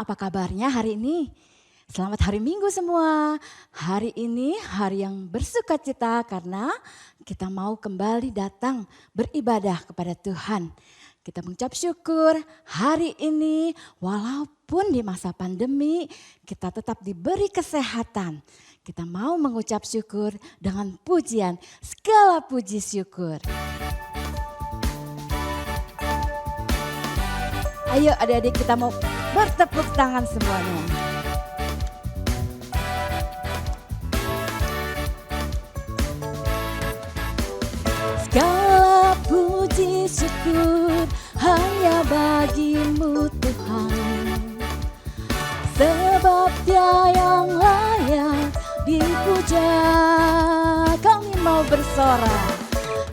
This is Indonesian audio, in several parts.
apa kabarnya hari ini? Selamat hari Minggu semua. Hari ini hari yang bersukacita karena kita mau kembali datang beribadah kepada Tuhan. Kita mengucap syukur hari ini walaupun di masa pandemi kita tetap diberi kesehatan. Kita mau mengucap syukur dengan pujian, segala puji syukur. Ayo adik-adik kita mau bertepuk tangan semuanya. Segala puji syukur hanya bagimu Tuhan. Sebab Dia yang layak dipuja. Kami mau bersorak,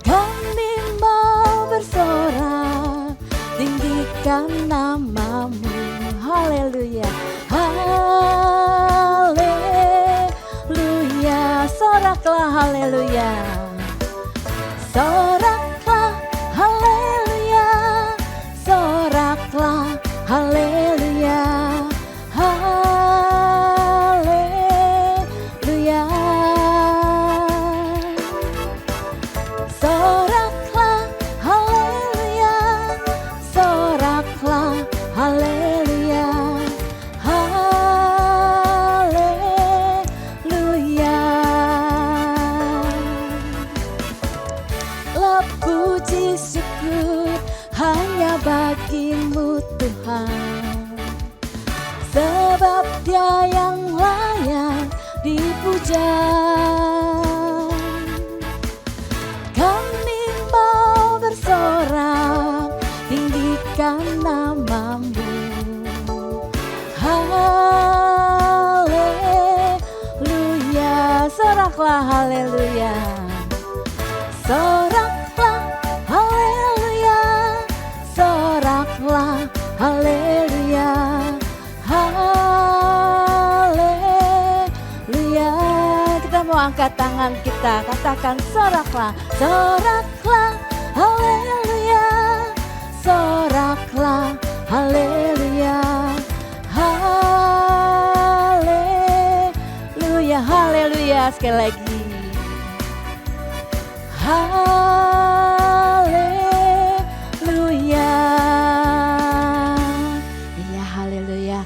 kami mau bersorak, tinggikan namamu. Haleluya, haleluya, soraklah haleluya. Soraklah haleluya, soraklah haleluya, haleluya. Soraklah haleluya, soraklah haleluya, haleluya. Puji syukur hanya bagimu Tuhan. Sebab Dia yang layak dipuja. Kami mau bersorak, tinggikan namamu. Haleluya, soraklah haleluya. Soraklah haleluya, soraklah haleluya, haleluya. Kita mau angkat tangan kita, katakan soraklah, soraklah haleluya, soraklah haleluya, haleluya, haleluya. Sekali lagi. Haleluya. Iya, haleluya.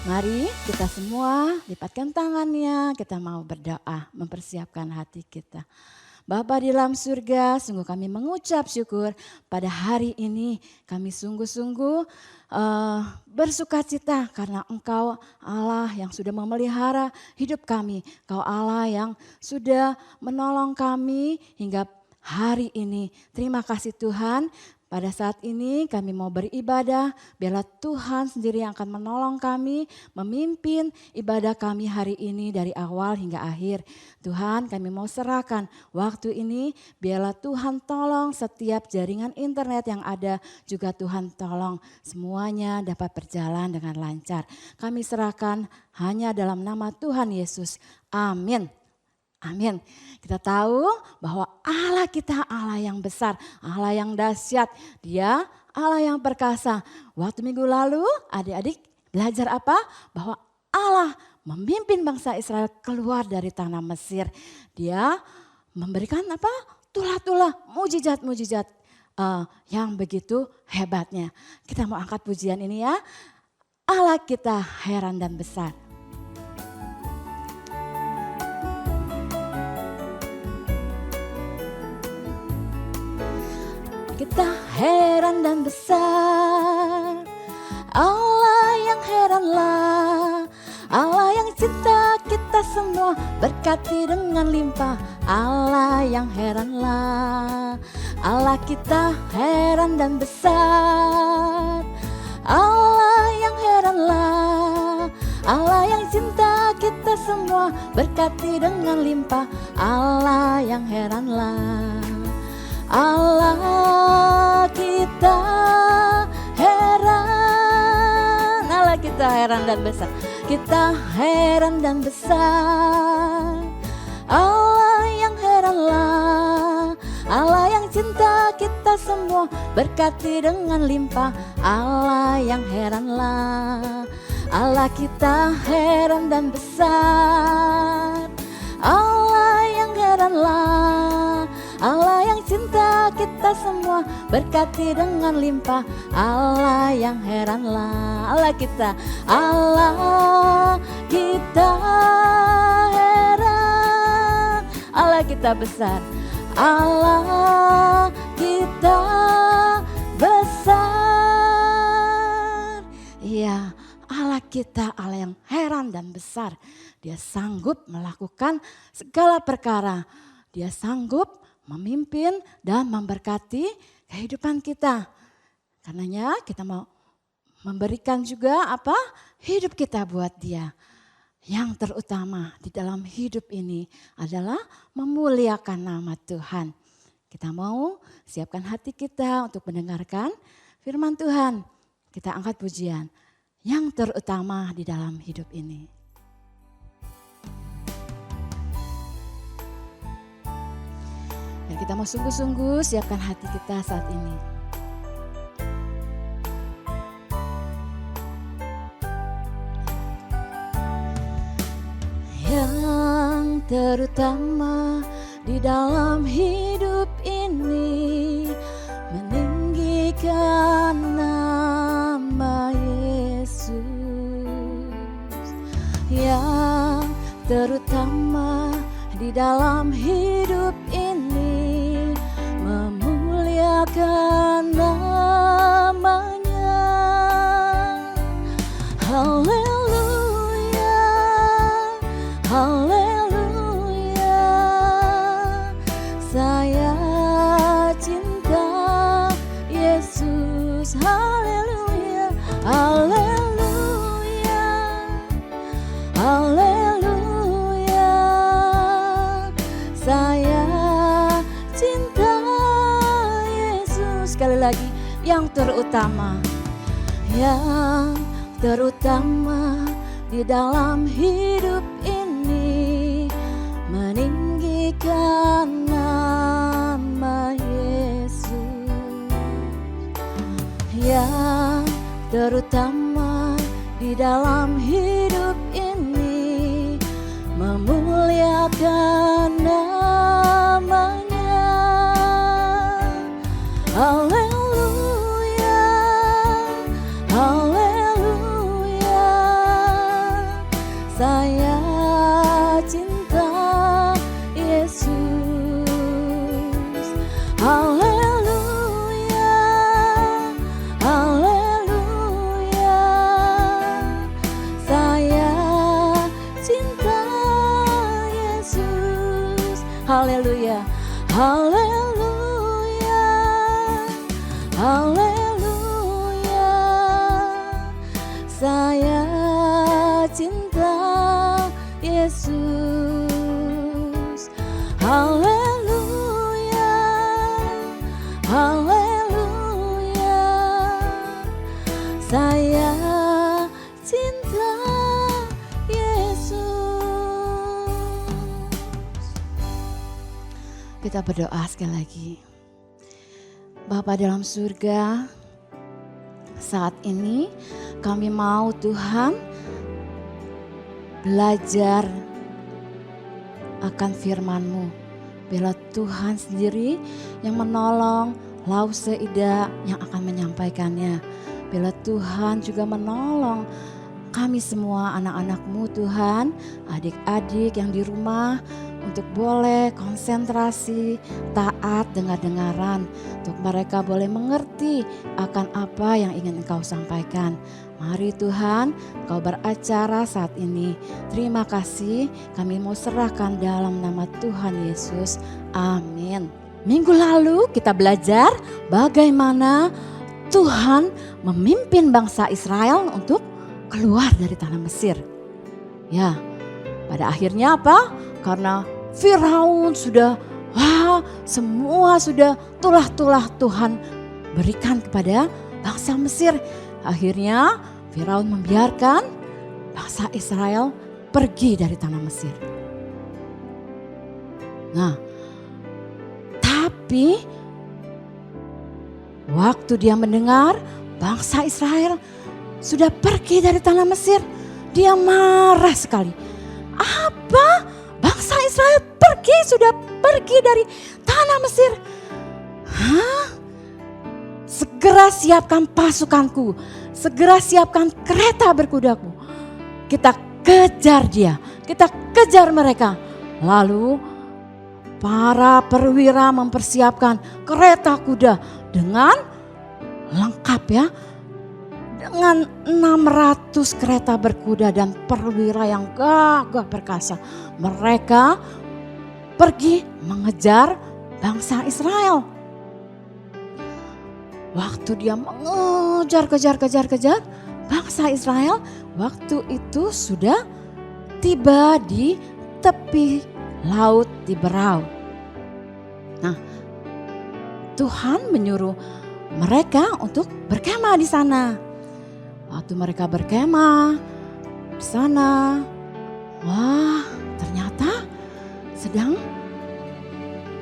Mari kita semua lipatkan tangannya, kita mau berdoa, mempersiapkan hati kita. Bapa di dalam surga, sungguh kami mengucap syukur pada hari ini. Kami sungguh-sungguh bersukacita karena Engkau Allah yang sudah memelihara hidup kami. Engkau Allah yang sudah menolong kami hingga hari ini. Terima kasih Tuhan. Pada saat ini kami mau beribadah, biarlah Tuhan sendiri yang akan menolong kami, memimpin ibadah kami hari ini dari awal hingga akhir. Tuhan, kami mau serahkan waktu ini, biarlah Tuhan tolong setiap jaringan internet yang ada, juga Tuhan tolong semuanya dapat berjalan dengan lancar. Kami serahkan hanya dalam nama Tuhan Yesus. Amin. Amin. Kita tahu bahwa Allah kita Allah yang besar, Allah yang dahsyat. Dia Allah yang perkasa. Waktu minggu lalu adik-adik belajar apa? Bahwa Allah memimpin bangsa Israel keluar dari tanah Mesir. Dia memberikan apa? Tulah-tulah, mujizat-mujizat yang begitu hebatnya. Kita mau angkat pujian ini ya. Allah kita heran dan besar. Kita heran dan besar, Allah yang heranlah, Allah yang cinta kita semua, berkati dengan limpah, Allah yang heranlah, Allah kita heran dan besar, Allah yang heranlah, Allah yang cinta kita semua, berkati dengan limpah, Allah yang heranlah. Allah kita heran, Allah kita heran dan besar, kita heran dan besar, Allah yang heranlah, Allah yang cinta kita semua, berkati dengan limpah, Allah yang heranlah, Allah kita heran dan besar. Allah yang heranlah, Allah yang cinta kita semua, berkati dengan limpah. Allah yang heranlah, Allah kita heran, Allah kita besar, Allah kita besar. Iya, Allah kita Allah yang heran dan besar. Dia sanggup melakukan segala perkara. Dia sanggup memimpin dan memberkati kehidupan kita. Karenanya kita mau memberikan juga apa? Hidup kita buat Dia. Yang terutama di dalam hidup ini adalah memuliakan nama Tuhan. Kita mau siapkan hati kita untuk mendengarkan firman Tuhan. Kita angkat pujian yang terutama di dalam hidup ini. Dan kita mau sungguh-sungguh siapkan hati kita saat ini. Yang terutama di dalam hidup ini, meninggikan nama Yesus. Yang terutama di dalam hidup ini, memuliakan namanya. Haleluya, haleluya, saya cinta Yesus. Haleluya, haleluya, haleluya, saya cinta Yesus. Sekali lagi, yang terutama di dalam hidup ini, meninggikan nama Yesus. Yang terutama di dalam hidup ini, memuliakan namanya. Haleluya, haleluya, saya cinta Yesus. Haleluya, haleluya, saya cinta Yesus. Haleluya, haleluya, haleluya, saya cinta Yesus. Haleluya, haleluya, saya cinta Yesus. Kita berdoa sekali lagi. Bapa dalam surga, saat ini kami mau Tuhan belajar akan firman-Mu. Biarlah Tuhan sendiri yang menolong Lause Ida yang akan menyampaikannya. Biarlah Tuhan juga menolong kami semua anak-anak-Mu Tuhan, adik-adik yang di rumah, untuk boleh konsentrasi, taat dengar-dengaran, untuk mereka boleh mengerti akan apa yang ingin Engkau sampaikan. Mari Tuhan, Engkau beracara saat ini. Terima kasih, kami mau serahkan dalam nama Tuhan Yesus. Amin. Minggu lalu kita belajar bagaimana Tuhan memimpin bangsa Israel untuk keluar dari tanah Mesir. Ya, pada akhirnya apa? Karena Firaun sudah, semua sudah tulah-tulah Tuhan berikan kepada bangsa Mesir. Akhirnya Firaun membiarkan bangsa Israel pergi dari tanah Mesir. Nah, tapi waktu dia mendengar bangsa Israel sudah pergi dari tanah Mesir, dia marah sekali. Apa? Bangsa Israel sudah pergi dari tanah Mesir. Hah? Segera siapkan pasukanku, segera siapkan kereta berkudaku. Kita kejar dia, kita kejar mereka. Lalu para perwira mempersiapkan kereta kuda dengan lengkap ya. Dengan 600 kereta berkuda dan perwira yang gagah perkasa. Mereka pergi mengejar bangsa Israel. Waktu dia mengejar bangsa Israel, waktu itu sudah tiba di tepi laut Tiberau. Nah, Tuhan menyuruh mereka untuk berkemah di sana. Waktu mereka berkemah di sana, wah, ternyata sedang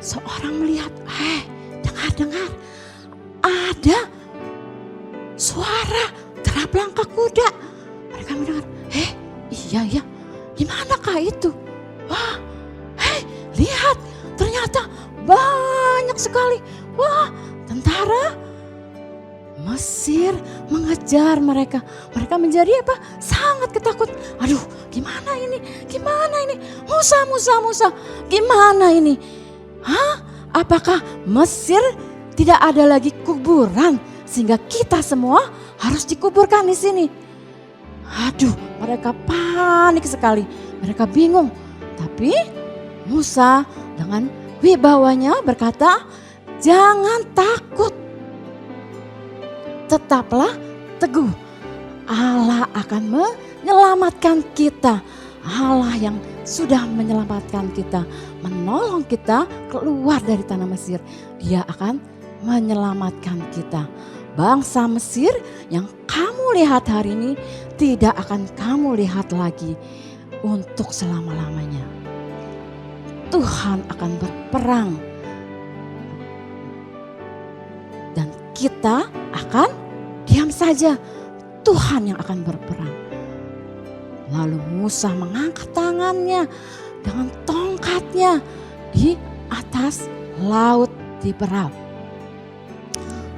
seorang melihat, dengar, ada suara derap langkah kuda. Mereka mendengar, iya, gimanakah itu? Wah, lihat, ternyata banyak sekali, wah, tentara Mesir mengejar mereka. Mereka menjadi apa? Sangat ketakut. Aduh, gimana ini? Musa, gimana ini? Apakah Mesir tidak ada lagi kuburan sehingga kita semua harus dikuburkan di sini? Aduh, mereka panik sekali. Mereka bingung. Tapi Musa dengan wibawanya berkata, jangan takut. Tetaplah teguh. Allah akan menyelamatkan kita. Allah yang sudah menyelamatkan kita, menolong kita keluar dari tanah Mesir. Dia akan menyelamatkan kita. Bangsa Mesir yang kamu lihat hari ini tidak akan kamu lihat lagi untuk selama-lamanya. Tuhan akan berperang dan kita akan diam saja. Tuhan yang akan berperang. Lalu Musa mengangkat tangannya dengan tongkatnya di atas laut Tiberau.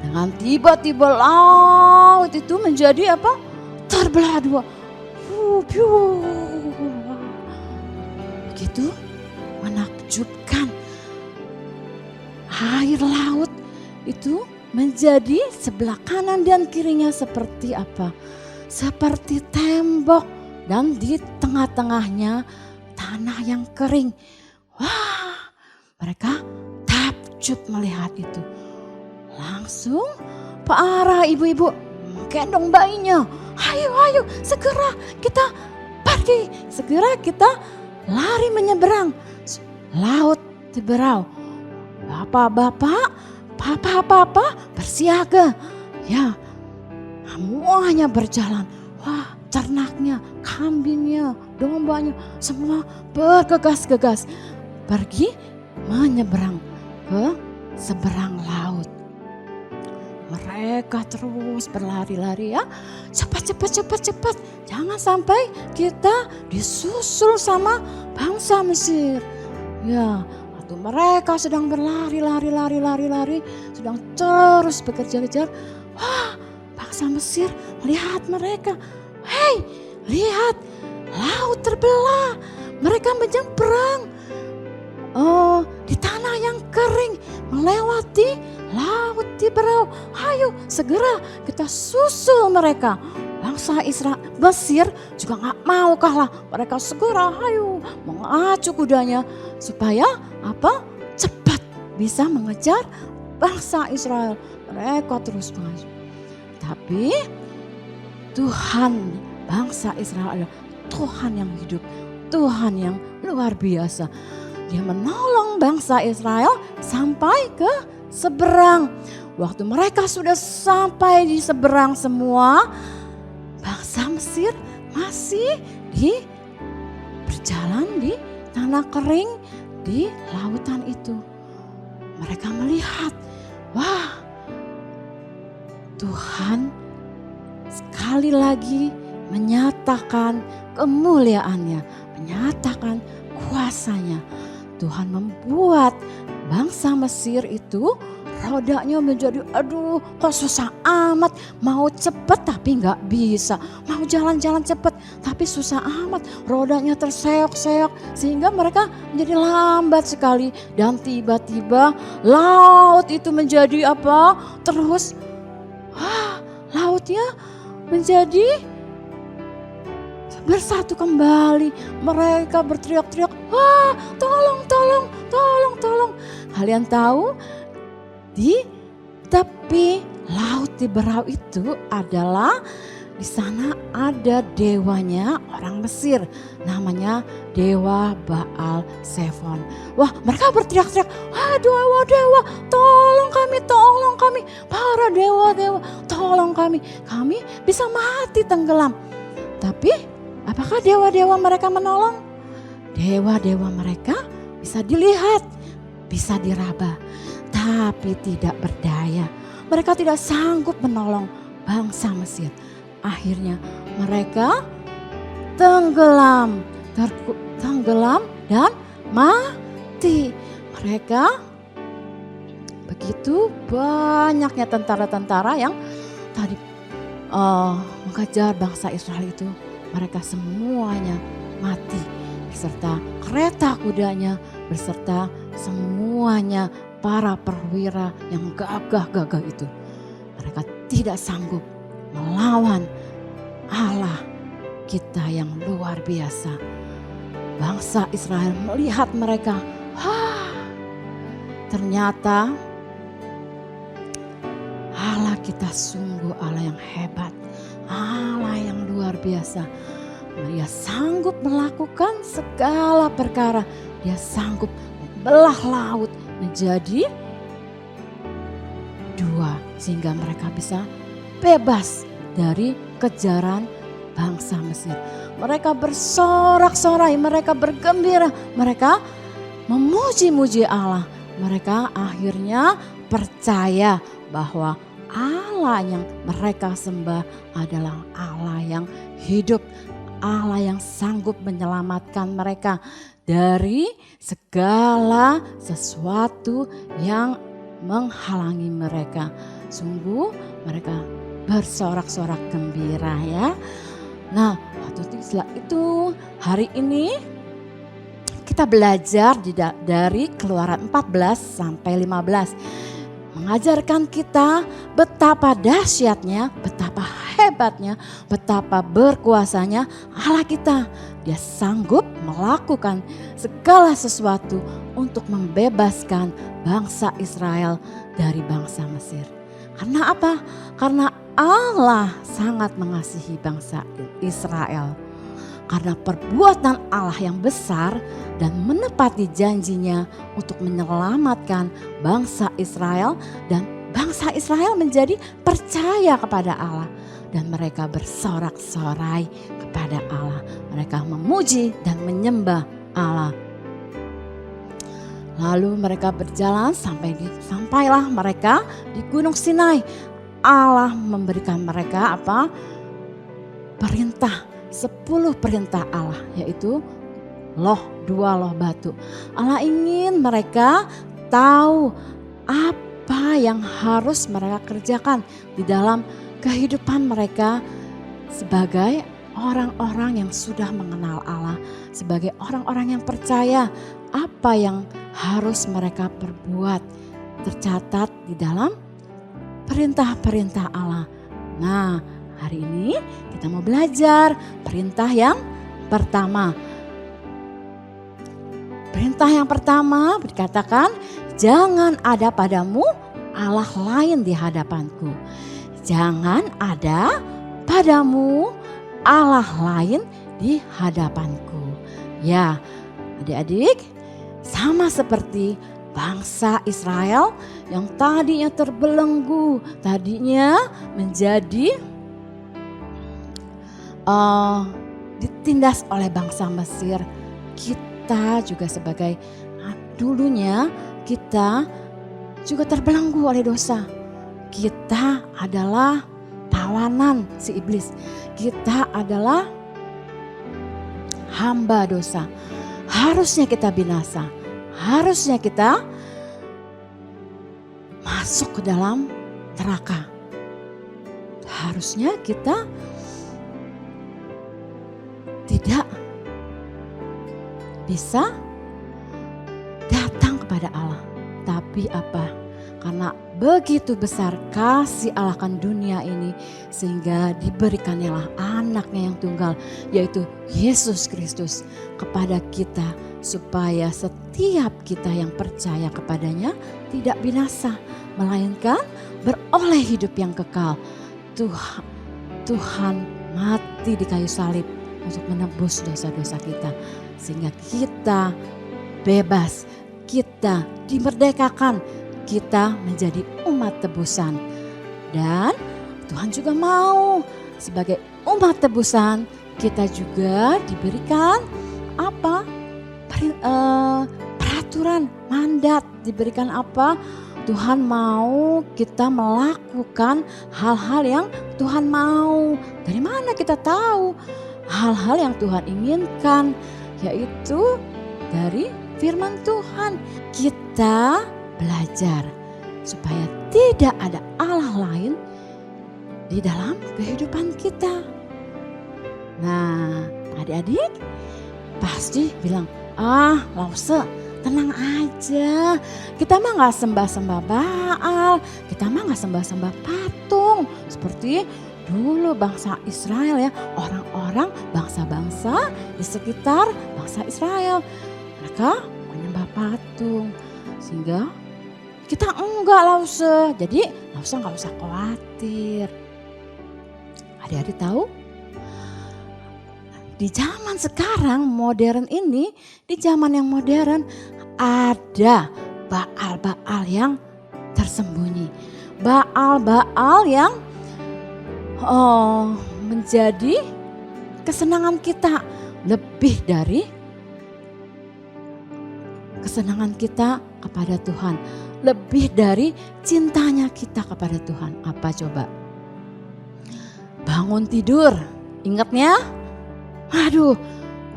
Dengan tiba-tiba laut itu menjadi apa? Terbelah dua. Begitu menakjubkan. Air laut itu menjadi sebelah kanan dan kirinya seperti apa? Seperti tembok dan di tengah-tengahnya tanah yang kering. Wah, mereka takjub melihat itu. Langsung para ibu-ibu menggendong bayinya. Ayo, segera kita pergi. Segera kita lari menyeberang laut Tiberau. Bapak-bapak, papa-papa bersiaga. Ya, semuanya berjalan. Wah, ternaknya, kambingnya, dombanya, semua bergegas-gegas pergi menyeberang ke seberang laut. Mereka terus berlari-lari ya, cepat. Jangan sampai kita disusul sama bangsa Mesir. Ya, waktu mereka sedang berlari, sedang terus bekerja-kejar. Wah, bangsa Mesir melihat mereka. Hei, lihat, laut terbelah. Mereka menyeberang di tanah yang kering, melewati laut Tiberau. Ayo, segera kita susul mereka. Bangsa Mesir juga gak mau kalah. Mereka segera mengacu kudanya supaya apa? Cepat bisa mengejar bangsa Israel. Mereka terus mengacu. Tapi Tuhan, bangsa Israel adalah Tuhan yang hidup, Tuhan yang luar biasa. Dia menolong bangsa Israel sampai ke seberang. Waktu mereka sudah sampai di seberang semua, bangsa Mesir masih berjalan di tanah kering di lautan itu. Mereka melihat, wah, Tuhan sekali sekali lagi menyatakan kemuliaannya, menyatakan kuasanya. Tuhan membuat bangsa Mesir itu rodanya menjadi aduh kok susah amat, mau cepet tapi nggak bisa, mau jalan-jalan cepet tapi susah amat, rodanya terseok-seok sehingga mereka menjadi lambat sekali. Dan tiba-tiba laut itu menjadi apa? Terus lautnya menjadi bersatu kembali. Mereka berteriak-teriak, wah tolong, tolong, tolong, tolong. Kalian tahu di tepi laut di Berau itu adalah di sana ada dewanya orang Mesir, namanya dewa Baal Zephon. Wah, mereka berteriak-teriak, "Ah, dewa-dewa, tolong kami, para dewa-dewa, tolong kami bisa mati tenggelam." Tapi apakah dewa-dewa mereka menolong? Dewa-dewa mereka bisa dilihat, bisa diraba, tapi tidak berdaya. Mereka tidak sanggup menolong bangsa Mesir. Akhirnya mereka tenggelam dan mati. Mereka begitu banyaknya tentara-tentara yang tadi mengejar bangsa Israel itu, mereka semuanya mati beserta kereta kudanya, beserta semuanya para perwira yang gagah-gagah itu. Mereka tidak sanggup melawan Allah kita yang luar biasa. Bangsa Israel melihat mereka, ternyata Allah kita sungguh Allah yang hebat, Allah yang luar biasa. Dia sanggup melakukan segala perkara. Dia sanggup membelah laut menjadi dua sehingga mereka bisa bebas dari kejaran bangsa Mesir. Mereka bersorak-sorai, mereka bergembira, mereka memuji-muji Allah. Mereka akhirnya percaya bahwa Allah yang mereka sembah adalah Allah yang hidup, Allah yang sanggup menyelamatkan mereka dari segala sesuatu yang menghalangi mereka. Sungguh mereka bersorak-sorak gembira ya. Nah, setelah itu hari ini kita belajar dari Keluaran 14 sampai 15. Mengajarkan kita betapa dahsyatnya, betapa hebatnya, betapa berkuasanya Allah kita. Dia sanggup melakukan segala sesuatu untuk membebaskan bangsa Israel dari bangsa Mesir. Karena apa? Karena Allah sangat mengasihi bangsa Israel. Karena perbuatan Allah yang besar dan menepati janjinya untuk menyelamatkan bangsa Israel, dan bangsa Israel menjadi percaya kepada Allah dan mereka bersorak-sorai kepada Allah. Mereka memuji dan menyembah Allah. Lalu mereka berjalan sampailah mereka di Gunung Sinai. Allah memberikan mereka apa? Perintah, 10 perintah Allah, yaitu dua loh batu. Allah ingin mereka tahu apa yang harus mereka kerjakan di dalam kehidupan mereka sebagai orang-orang yang sudah mengenal Allah, sebagai orang-orang yang percaya. Apa yang harus mereka perbuat tercatat di dalam perintah-perintah Allah. Nah, hari ini kita mau belajar perintah yang pertama. Perintah yang pertama dikatakan, jangan ada padamu Allah lain di hadapanku. Jangan ada padamu Allah lain di hadapanku. Ya, adik-adik, sama seperti bangsa Israel yang tadinya terbelenggu, tadinya menjadi ditindas oleh bangsa Mesir. Kita juga sebagai dulunya kita juga terbelenggu oleh dosa. Kita adalah tawanan si iblis. Kita adalah hamba dosa. Harusnya kita binasa. Harusnya kita masuk ke dalam neraka. Harusnya kita tidak bisa datang kepada Allah. Tapi apa? Karena begitu besar kasih Allah akan dunia ini, sehingga diberikannya anaknya yang tunggal, yaitu Yesus Kristus kepada kita, supaya setiap kita yang percaya kepadanya tidak binasa, melainkan beroleh hidup yang kekal. Tuhan mati di kayu salib untuk menebus dosa-dosa kita, sehingga kita bebas, kita dimerdekakan, kita menjadi umat tebusan. Dan Tuhan juga mau sebagai umat tebusan kita juga diberikan apa? Peraturan, mandat, diberikan apa? Tuhan mau kita melakukan hal-hal yang Tuhan mau. Dari mana kita tahu hal-hal yang Tuhan inginkan? Yaitu dari firman Tuhan. Kita belajar supaya tidak ada Allah lain di dalam kehidupan kita. Nah, adik-adik pasti bilang, Lause, tenang aja. Kita mah gak sembah-sembah Baal, kita mah gak sembah-sembah patung. Seperti dulu bangsa Israel ya, orang-orang bangsa-bangsa di sekitar bangsa Israel. Mereka menyembah patung, sehingga kita enggak Lause. Jadi Lause gak usah khawatir. Adik-adik tahu? Di zaman sekarang modern ini, di zaman yang modern ada Baal-Baal yang tersembunyi. Baal-Baal yang menjadi kesenangan kita lebih dari kesenangan kita kepada Tuhan. Lebih dari cintanya kita kepada Tuhan. Apa coba? Bangun tidur, ingatnya? Aduh,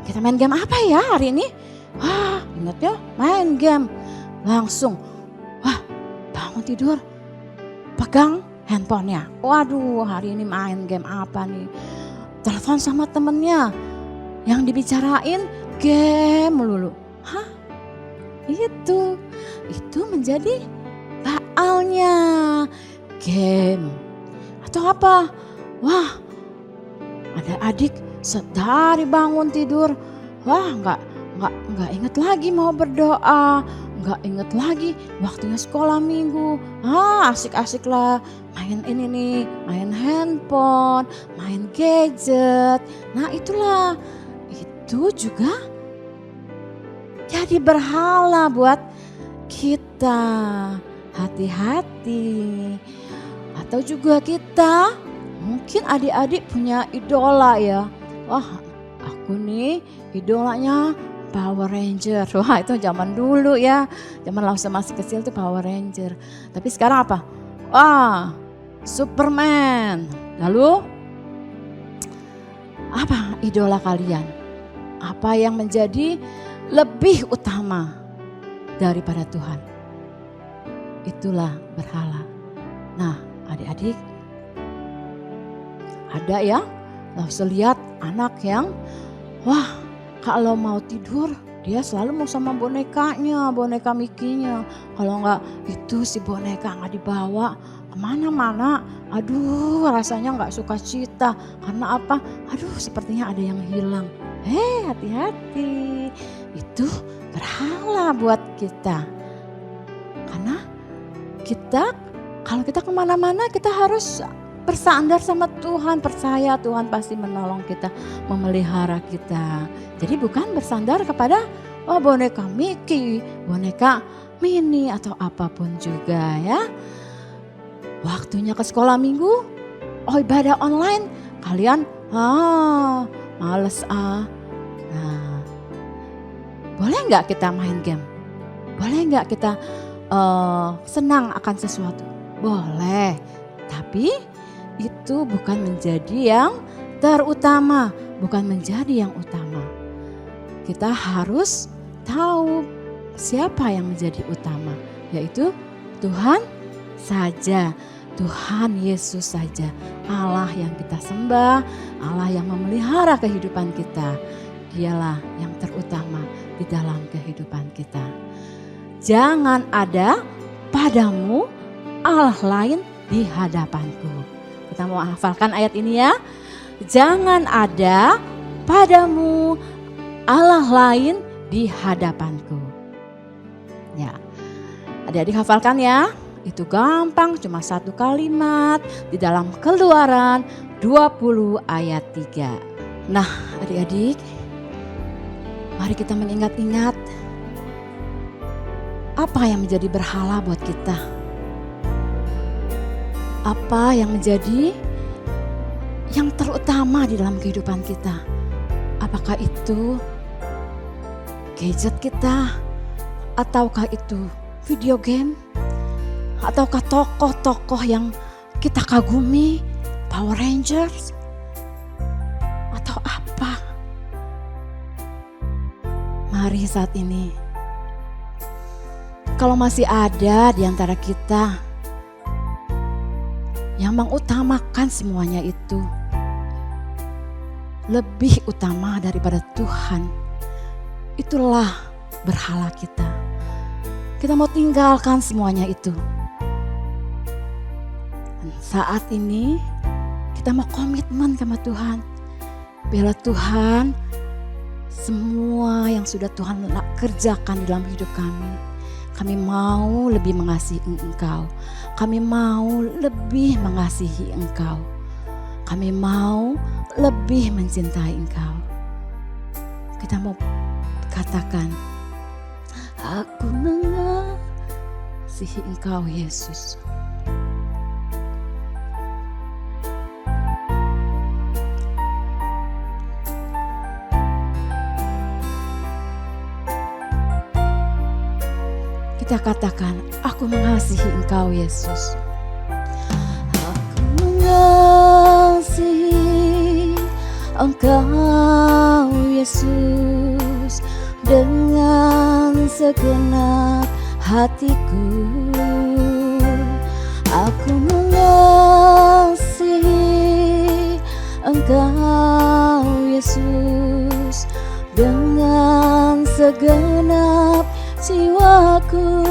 kita main game apa ya hari ini? Wah, ingat ya main game. Langsung, bangun tidur, pegang handphonenya. Waduh, hari ini main game apa nih? Telepon sama temennya, yang dibicarain game melulu. Itu menjadi baalnya game. Atau apa? Wah, ada adik sedari bangun tidur, nggak inget lagi mau berdoa, nggak inget lagi waktunya sekolah minggu. Asik-asik lah main ini nih, main handphone, main gadget. Nah itulah, itu juga jadi berhala buat kita. Hati-hati. Atau juga kita, mungkin adik-adik punya idola ya. Wah, aku nih idolanya Power Ranger. Wah, itu zaman dulu ya. Zaman Lause masih kecil tuh Power Ranger. Tapi sekarang apa? Superman. Lalu apa idola kalian? Apa yang menjadi lebih utama daripada Tuhan? Itulah berhala. Nah, adik-adik, ada ya, Lause lihat anak yang kalau mau tidur dia selalu mau sama bonekanya, boneka Mickey-nya. Kalau enggak itu si boneka enggak dibawa kemana-mana. Aduh, rasanya enggak suka cita. Karena apa? Aduh, sepertinya ada yang hilang. Hati-hati. Itu berhala buat kita. Karena kalau kita kemana-mana kita harus bersandar sama Tuhan, percaya Tuhan pasti menolong kita, memelihara kita. Jadi bukan bersandar kepada boneka Mickey, boneka Minnie atau apapun juga ya. Waktunya ke sekolah minggu, ibadah online, kalian males Nah, boleh nggak kita main game? Boleh nggak kita senang akan sesuatu? Boleh, tapi itu bukan menjadi yang terutama, bukan menjadi yang utama. Kita harus tahu siapa yang menjadi utama, yaitu Tuhan saja, Tuhan Yesus saja, Allah yang kita sembah, Allah yang memelihara kehidupan kita. Dialah yang terutama di dalam kehidupan kita. Jangan ada padamu Allah lain di hadapanku. Kita mau hafalkan ayat ini ya. Jangan ada padamu Allah lain di hadapanku. Ya, adik-adik hafalkan ya. Itu gampang, cuma satu kalimat di dalam Keluaran 20 ayat 3. Nah adik-adik, mari kita mengingat-ingat apa yang menjadi berhala buat kita. Apa yang menjadi yang terutama di dalam kehidupan kita. Apakah itu gadget kita, ataukah itu video game, ataukah tokoh-tokoh yang kita kagumi, Power Rangers, atau apa? Mari saat ini, kalau masih ada di antara kita yang mengutamakan semuanya itu lebih utama daripada Tuhan, itulah berhala kita. Kita mau tinggalkan semuanya itu. Dan saat ini kita mau komitmen sama Tuhan. Biarlah Tuhan, semua yang sudah Tuhan kerjakan di dalam hidup kami mau lebih mengasihi Engkau. Kami mau lebih mengasihi Engkau. Kami mau lebih mencintai Engkau. Kita mau katakan, aku mengasihi Engkau Yesus. Kita katakan, aku mengasihi Engkau Yesus. Aku mengasihi Engkau Yesus dengan segenap hatiku. Aku mengasihi Engkau Yesus dengan segenap jiwaku.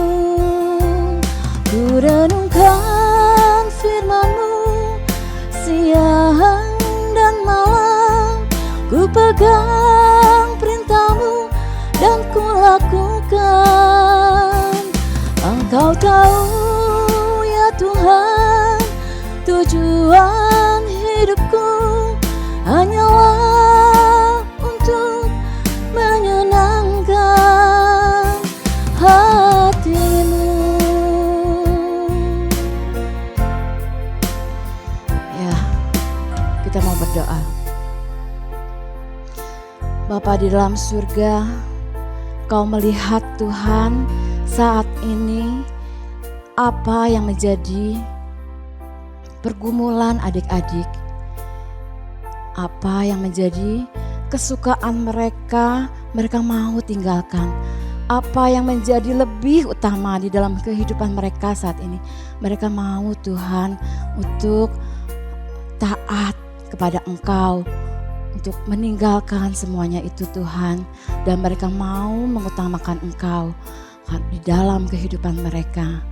Ku renungkan firman-Mu siang dan malam, ku pegang perintah-Mu dan ku lakukan. Engkau tahu ya Tuhan, tujuan hidupku hanyalah untuk menyenangkan hati-Mu. Ya, kita mau berdoa. Bapa di dalam surga, Kau melihat Tuhan saat ini apa yang menjadi pergumulan adik-adik, apa yang menjadi kesukaan mereka mau tinggalkan. Apa yang menjadi lebih utama di dalam kehidupan mereka saat ini. Mereka mau Tuhan untuk taat kepada Engkau, untuk meninggalkan semuanya itu Tuhan. Dan mereka mau mengutamakan Engkau di dalam kehidupan mereka.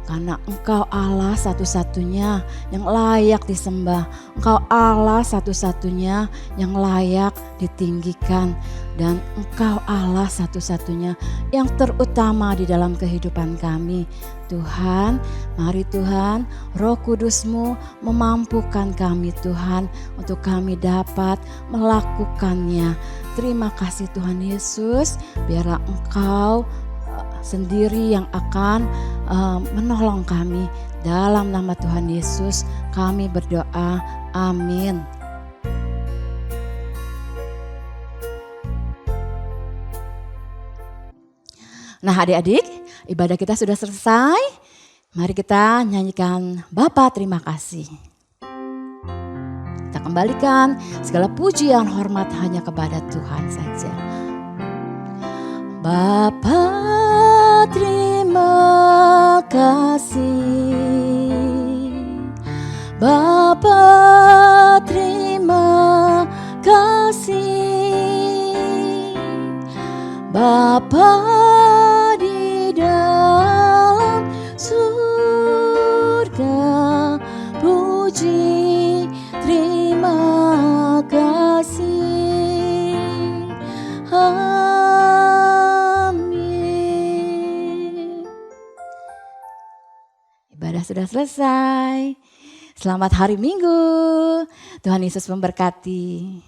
Karena Engkau Allah satu-satunya yang layak disembah. Engkau Allah satu-satunya yang layak ditinggikan. Dan Engkau Allah satu-satunya yang terutama di dalam kehidupan kami. Tuhan, mari Tuhan, Roh Kudus-Mu memampukan kami Tuhan untuk kami dapat melakukannya. Terima kasih Tuhan Yesus, biarlah Engkau sendiri yang akan menolong kami. Dalam nama Tuhan Yesus kami berdoa, amin. Nah adik-adik, ibadah kita sudah selesai. Mari kita nyanyikan Bapa terima kasih. Kita kembalikan segala pujian hormat hanya kepada Tuhan saja. Bapa, terima kasih. Bapa, terima kasih. Bapa di dalam surga, puji terima kasih. Amin. Ibadah sudah selesai. Selamat hari Minggu. Tuhan Yesus memberkati.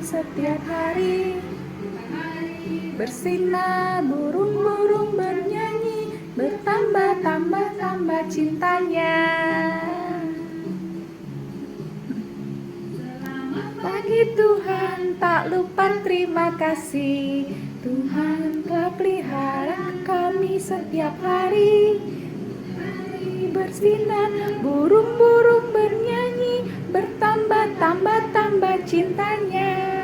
Setiap hari bersinar, burung-burung bernyanyi, bertambah-tambah cintanya. Bagi Tuhan tak lupa terima kasih. Tuhan telah pelihara kami setiap hari. Bersinar, burung-burung bernyanyi, bertambah-tambah cintanya.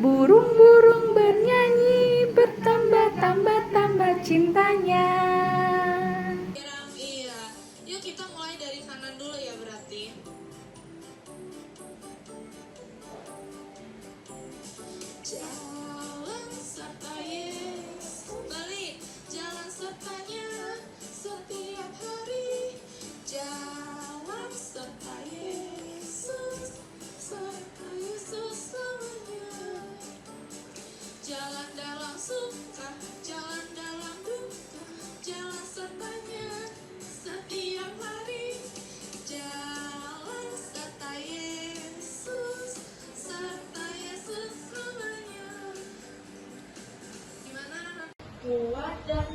Burung-burung bernyanyi, bertambah-tambah cintanya. Iya, yuk kita mulai dari kanan dulu ya berarti. Jalan serta Yesus, balik. Jalan sertanya setiap hari. Jalan serta Yesus, serta Yesus selamanya. Jalan dalam suka, jalan dalam duka, jalan sertanya setiap hari. Jalan serta Yesus selamanya. Gimana anak? Kuat dan